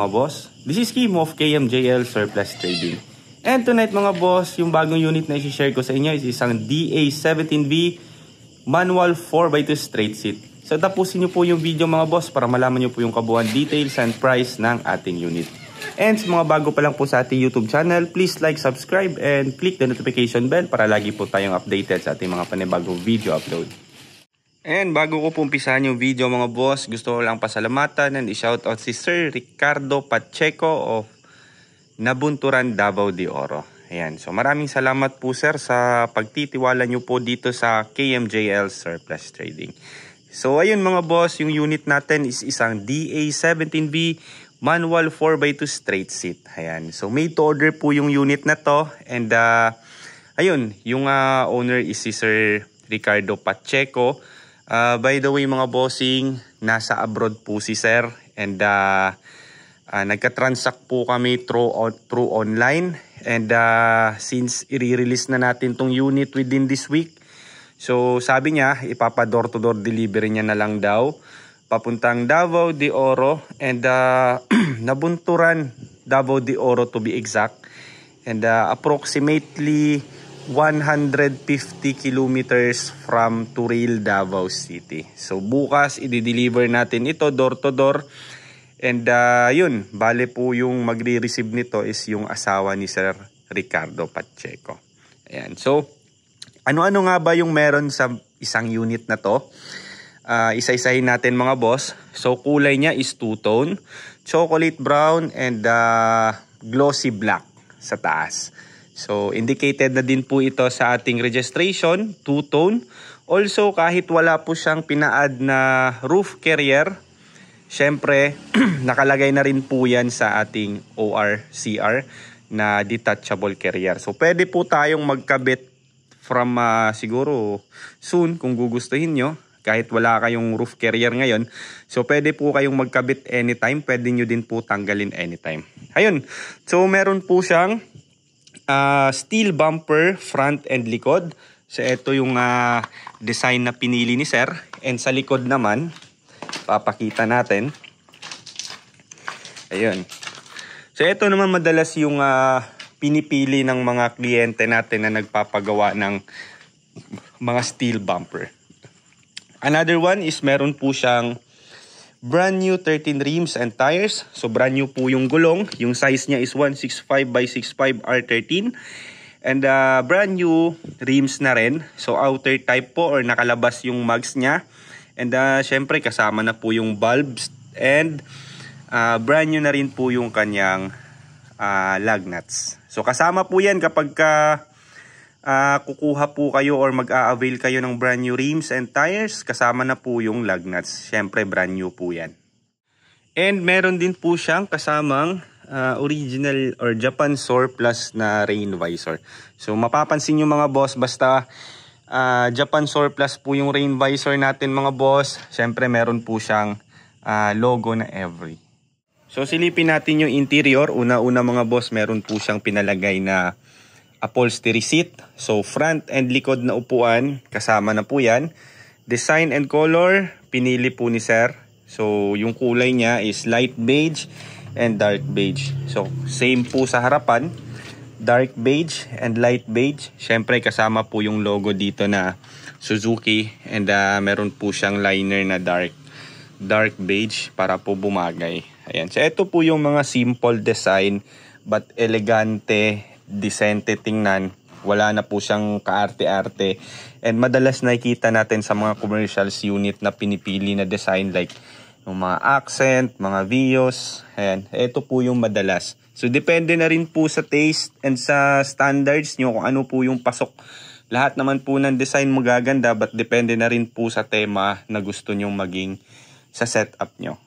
mga boss. This is Kim of KMJL Surplus Trading. And tonight mga boss, yung bagong unit na i-share ko sa inyo is isang DA17V manual 4x2 straight seat. So tapusin nyo po yung video mga boss para malaman nyo po yung kabuuan details and price ng ating unit. And sa mga bago pa lang po sa ating YouTube channel, please like, subscribe, and click the notification bell para lagi po tayong updated sa ating mga panibagong video upload. And bago ko po umpisahan yung video mga boss, gusto ko lang pasalamatan and i-shoutout si Sir Ricardo Pacheco of Nabunturan, Davao de Oro. Ayan, so maraming salamat po sir sa pagtitiwala nyo po dito sa KMJL Surplus Trading. So ayun mga boss, yung unit natin is isang DA17V manual 4x2 straight seat. Ayan, so made to order po yung unit na to. And ayun, yung owner is si Sir Ricardo Pacheco. By the way mga bossing, nasa abroad po si sir and nagka-transact po kami through online and since i-release na natin tong unit within this week, so sabi niya ipapa door to door delivery niya na lang daw papuntang Davao de Oro and Nabunturan, Davao de Oro to be exact, and approximately 150 kilometers from Turil, Davao City. So bukas i-deliver natin ito door to door. And yun, bale po yung magre-receive nito is yung asawa ni Sir Ricardo Pacheco. Ayan. So ano-ano nga ba yung meron sa isang unit na to? Isa-isahin natin mga boss. So kulay niya is two-tone, chocolate brown and glossy black sa taas. So indicated na din po ito sa ating registration, two-tone. Also kahit wala po siyang pina-add na roof carrier, syempre nakalagay na rin po yan sa ating ORCR na detachable carrier. So pwede po tayong magkabit from siguro soon kung gugustuhin nyo. Kahit wala kayong roof carrier ngayon, so pwede po kayong magkabit anytime. Pwede nyo din po tanggalin anytime. Ayun, so meron po siyang steel bumper front and likod. So ito yung design na pinili ni sir. And sa likod naman, papakita natin. Ayun. So ito naman madalas yung pinipili ng mga kliyente natin na nagpapagawa ng mga steel bumper. Another one is meron po siyang brand new 13 rims and tires. So brand new po yung gulong. Yung size niya is 165/65 R13. And brand new rims na rin. So outer type po or nakalabas yung mugs niya. And syempre kasama na po yung bulbs. And brand new na rin po yung kanyang lug nuts. So kasama po yan kapag kukuha po kayo or mag-a-avail kayo ng brand new rims and tires, kasama na po yung lug nuts. Syempre brand new po yan. And meron din po siyang kasamang original or Japan Surplus na rain visor. So mapapansin nyo mga boss, basta Japan Surplus po yung rain visor natin mga boss, syempre meron po siyang logo na Every. So silipin natin yung interior. Una-una mga boss, meron po siyang pinalagay na upholstery seat. So front and likod na upuan, kasama na po yan. Design and color, pinili po ni sir. So yung kulay niya is light beige and dark beige. So same po sa harapan, dark beige and light beige. Syempre kasama po yung logo dito na Suzuki. And meron po siyang liner na dark beige para po bumagay. Ayan. So ito po yung mga simple design but elegante, decente tingnan. Wala na po siyang kaarte-arte. And madalas nakikita natin sa mga commercials unit na pinipili na design like yung mga accent, mga Vios. Ayan. Ito po yung madalas. So depende na rin po sa taste and sa standards nyo kung ano po yung pasok. Lahat naman po ng design magaganda but depende na rin po sa tema na gusto nyong maging sa setup nyo.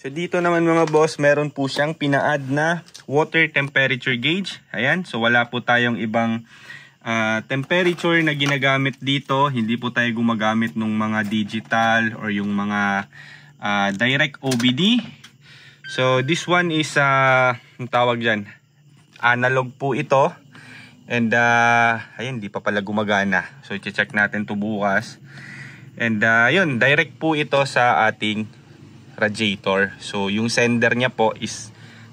So dito naman mga boss, meron po siyang pina-add na water temperature gauge. Ayan, so wala po tayong ibang temperature na ginagamit dito. Hindi po tayo gumagamit ng mga digital or yung mga direct OBD. So this one is ang tawag dyan, analog po ito. And ayun, di pa pala gumagana. So i-check natin to bukas. And yun, direct po ito sa ating radiator. So yung sender niya po is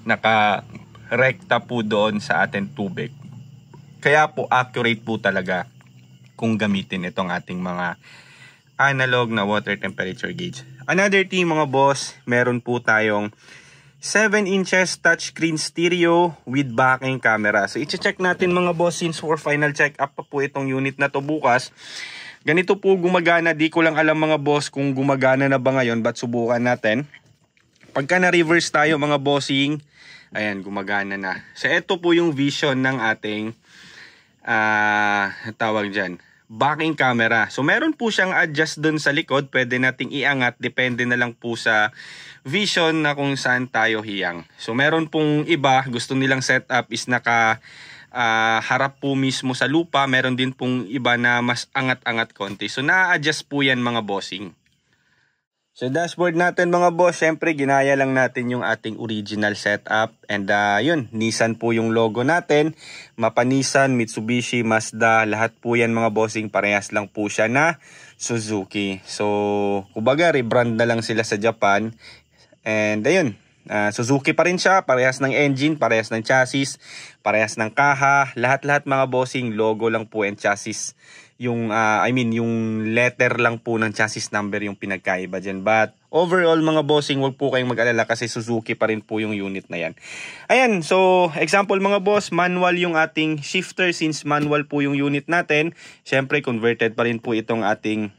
naka-rekta po doon sa ating tubig. Kaya po accurate po talaga kung gamitin itong ating mga analog na water temperature gauge. Another thing mga boss, meron po tayong 7 inches touchscreen stereo with backing camera. So i-check natin mga boss, since for final check up pa po itong unit na to bukas. Ganito po gumagana, di ko lang alam mga boss kung gumagana na ba ngayon, but subukan natin. Pagka na-reverse tayo mga bossing, ayan, gumagana na. So ito po yung vision ng ating tawag dyan, backing camera. So meron po siyang adjust dun sa likod, pwede nating iangat, depende na lang po sa vision na kung saan tayo hiyang. So meron pong iba, gusto nilang setup is naka harap po mismo sa lupa. Meron din pong iba na mas angat-angat konti. So na-adjust po yan mga bossing. So dashboard natin mga boss, syempre ginaya lang natin yung ating original setup. And yun, Nissan po yung logo natin. Mapa Nissan, Mitsubishi, Mazda, lahat po yan mga bossing. Parehas lang po siya na Suzuki. So kumbaga rebrand na lang sila sa Japan. And ayun, Suzuki pa rin siya, parehas ng engine, parehas ng chassis, parehas ng kaha, lahat-lahat mga bossing, logo lang po and chassis. Yung yung letter lang po ng chassis number yung pinagkaiba dyan. But overall mga bossing, wag po kayong mag-alala kasi Suzuki pa rin po yung unit na yan. Ayan, so example mga boss, manual yung ating shifter. Since manual po yung unit natin, syempre converted pa rin po itong ating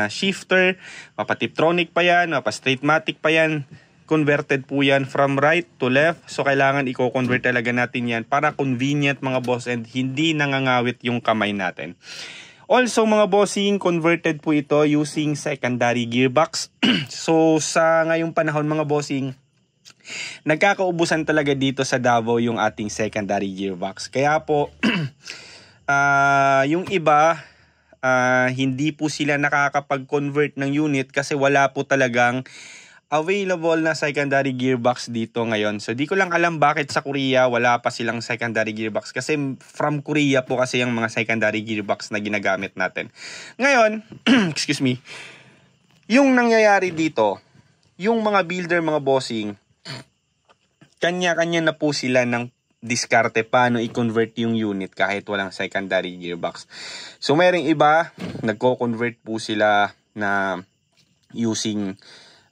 shifter. Mapa-Tiptronic pa yan, mapa-Straightmatic pa yan. Converted po yan from right to left. So kailangan i-convert talaga natin yan para convenient mga boss and hindi nangangawit yung kamay natin. Also mga bossing, converted po ito using secondary gearbox. So sa ngayong panahon mga bossing, nagkakaubusan talaga dito sa Davao yung ating secondary gearbox. Kaya po yung iba hindi po sila nakakapag-convert ng unit kasi wala po talagang available na secondary gearbox dito ngayon. So di ko lang alam bakit sa Korea wala pa silang secondary gearbox kasi from Korea po kasi yung mga secondary gearbox na ginagamit natin. Ngayon, excuse me, yung nangyayari dito, yung mga builder, mga bossing, kanya-kanya na po sila ng diskarte paano i-convert yung unit kahit walang secondary gearbox. So mayroong iba, nagko-convert po sila na using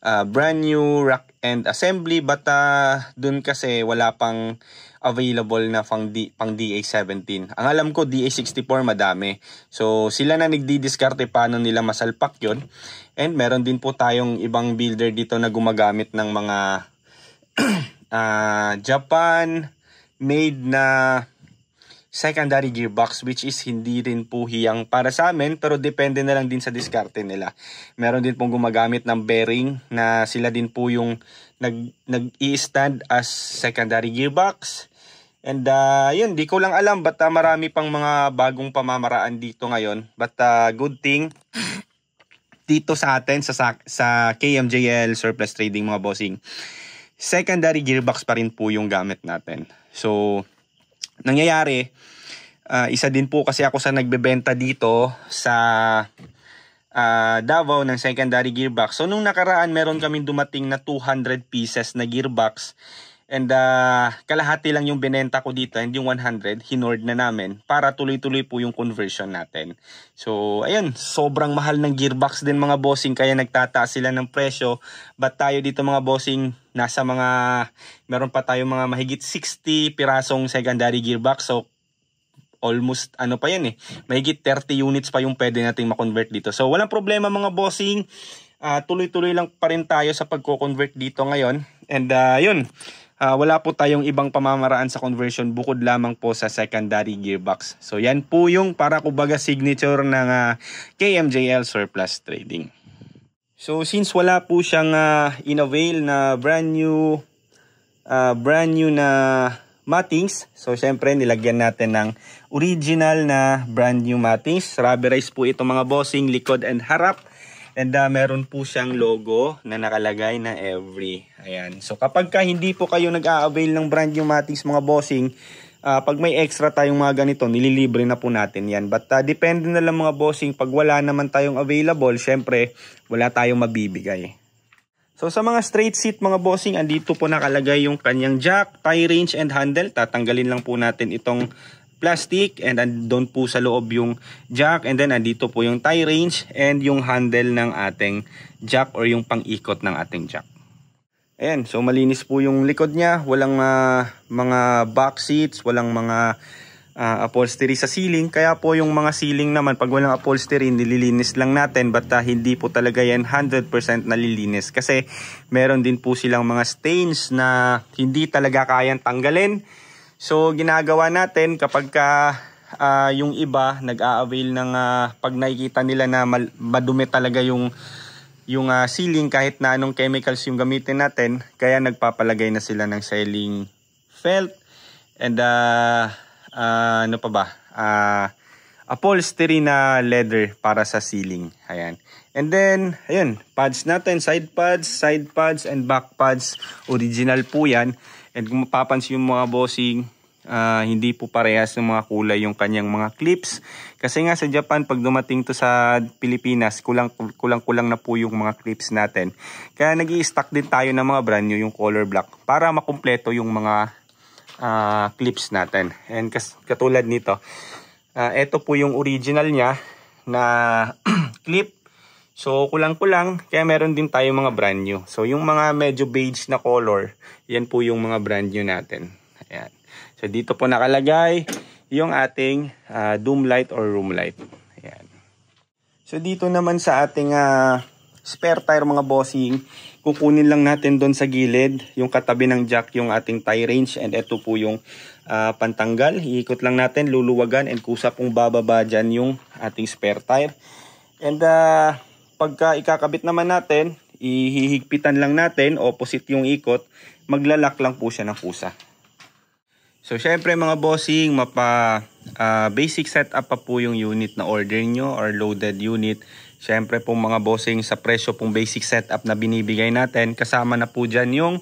brand new rack and assembly, but dun kasi wala pang available na pang DA17. Ang alam ko DA64 madami. So sila na nagdi-diskarte paano nila masalpak yon. And meron din po tayong ibang builder dito na gumagamit ng mga Japan made na secondary gearbox, which is hindi rin po hiyang para sa amin, pero depende na lang din sa diskarte nila. Meron din pong gumagamit ng bearing na sila din po yung nag-i-stand as secondary gearbox. And yun, di ko lang alam but marami pang mga bagong pamamaraan dito ngayon. But good thing dito sa atin sa KMJL Surplus Trading mga bossing, secondary gearbox pa rin po yung gamit natin. So nangyayari, isa din po kasi ako sa nagbebenta dito sa Davao ng secondary gearbox. So nung nakaraan meron kaming dumating na 200 pieces na gearbox and kalahati lang yung binenta ko dito and yung 100 hinord na namin para tuloy-tuloy po yung conversion natin. So ayun, sobrang mahal ng gearbox din mga bossing kaya nagtataas sila ng presyo. But tayo dito mga bossing, nasa mga meron pa tayo mga mahigit 60 pirasong secondary gearbox. So almost pa yan mahigit 30 units pa yung pwede nating ma-convert dito. So walang problema mga bossing, tuloy-tuloy lang pa rin tayo sa pagko-convert dito ngayon. And yun, wala po tayong ibang pamamaraan sa conversion bukod lamang po sa secondary gearbox. So yan po yung para kumbaga signature ng KMJL Surplus Trading. So since wala po siyang in-avail na brand new na mattings, so syempre nilagyan natin ng original na brand new mattings. Rubberized po ito mga bossing, likod and harap. And meron po siyang logo na nakalagay na every. Ayan. So kapag hindi po kayo nag-a-avail ng brand new mattings mga bossing, pag may extra tayong mga ganito, nililibre na po natin yan. But depende na lang mga bossing, pag wala naman tayong available, syempre wala tayong mabibigay. So sa mga straight seat mga bossing, andito po nakalagay yung kanyang jack, tie range and handle. Tatanggalin lang po natin itong plastic and andun po sa loob yung jack, and then andito po yung tie range and yung handle ng ating jack or yung pang-ikot ng ating jack. Ayan, so malinis po yung likod niya, walang mga box seats, walang mga upholstery sa ceiling. Kaya po yung mga ceiling naman, pag walang upholstery, nililinis lang natin, but hindi po talaga yan 100% nalilinis kasi meron din po silang mga stains na hindi talaga kayang tanggalin. So ginagawa natin kapag yung iba nag-a-avail ng pag nakikita nila na madumi talaga yung ceiling kahit na anong chemicals yung gamitin natin, kaya nagpapalagay na sila ng sealing felt and ano pa ba, upholstery na leather para sa ceiling. Ayan. And then, ayun, pads natin, side pads and back pads, original po yan. And kung mapapansin yung mga bossing, hindi po parehas ng mga kulay yung kanyang mga clips. Kasi nga sa Japan, pag dumating to sa Pilipinas, kulang na po yung mga clips natin. Kaya nag-i-stock din tayo ng mga brand new, yung color black, para makumpleto yung mga clips natin. And katulad nito, ito po yung original niya na clip. So kulang-kulang, kaya meron din tayo mga brand new. So yung mga medyo beige na color, yan po yung mga brand new natin. Ayan. So dito po nakalagay yung ating doom light or room light. Ayan. So dito naman sa ating spare tire mga bossing, kukunin lang natin doon sa gilid yung katabi ng jack yung ating tie range, and ito po yung pantanggal. Iikot lang natin, luluwagan, and kusa pong bababa dyan yung ating spare tire. And pagka ikakabit naman natin, ihihigpitan lang natin, opposite yung ikot, maglalak lang po siya ng kusa. So syempre mga bossing, basic setup pa po yung unit na order nyo or loaded unit. Syempre po mga bossing, sa presyo pong basic setup na binibigay natin, kasama na po dyan yung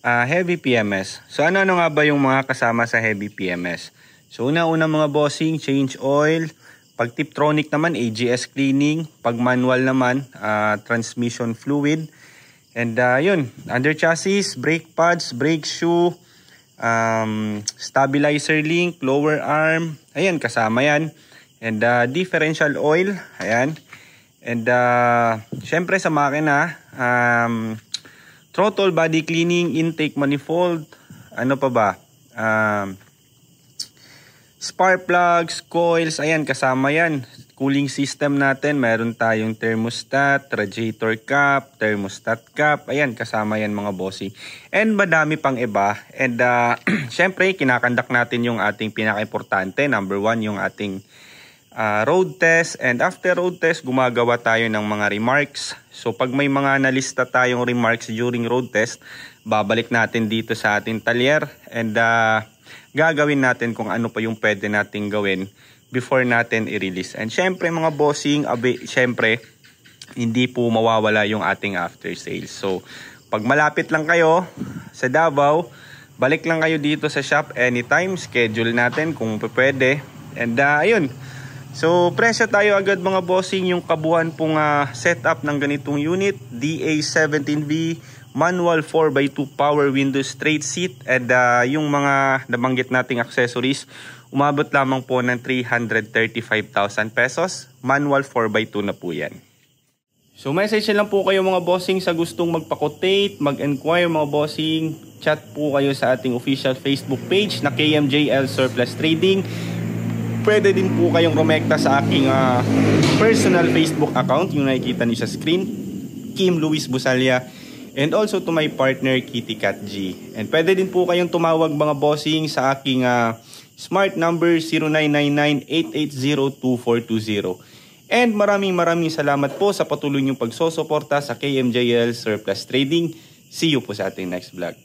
heavy PMS. So ano nga ba yung mga kasama sa heavy PMS? So una mga bossing, change oil. Pag Tiptronic naman, AGS cleaning. Pag manual naman, transmission fluid. And yun, under chassis, brake pads, brake shoe, stabilizer link, lower arm. Ayan, kasama yan. And differential oil. Ayan. And syempre sa makina, throttle body cleaning, intake manifold, ano pa ba? Spark plugs, coils, ayan, kasama yan. Cooling system natin, meron tayong thermostat, radiator cap, thermostat cap, ayan, kasama yan mga bossy. And madami pang iba. And syempre, kinakandak natin yung ating pinaka-importante. Number 1, yung ating road test, and after road test gumagawa tayo ng mga remarks. So pag may mga nalista tayong remarks during road test, babalik natin dito sa ating talyer, and gagawin natin kung ano pa yung pwede nating gawin before natin i-release. And syempre mga bossing, syempre hindi po mawawala yung ating after sales. So pag malapit lang kayo sa Davao, balik lang kayo dito sa shop anytime, schedule natin kung pwede. And ayun. So, presyo tayo agad mga bossing, yung kabuuan pong setup ng ganitong unit, DA17V, manual 4x2 power window straight seat, and yung mga nabanggit nating accessories, umabot lamang po ng 335,000 pesos, manual 4x2 na po yan. So, message lang po kayo mga bossing sa gustong magpa-quotate, mag-enquire mga bossing, chat po kayo sa ating official Facebook page na KMJL Surplus Trading. Pwede din po kayong rumekta sa aking personal Facebook account, yung nakikita niyo sa screen, Kim Luis Busalia, and also to my partner Kitty Cat G. And pwede din po kayong tumawag mga bossing sa aking smart number 0999-880-2420. And maraming salamat po sa patuloy niyong pagsosuporta sa KMJL Surplus Trading. See you po sa ating next vlog.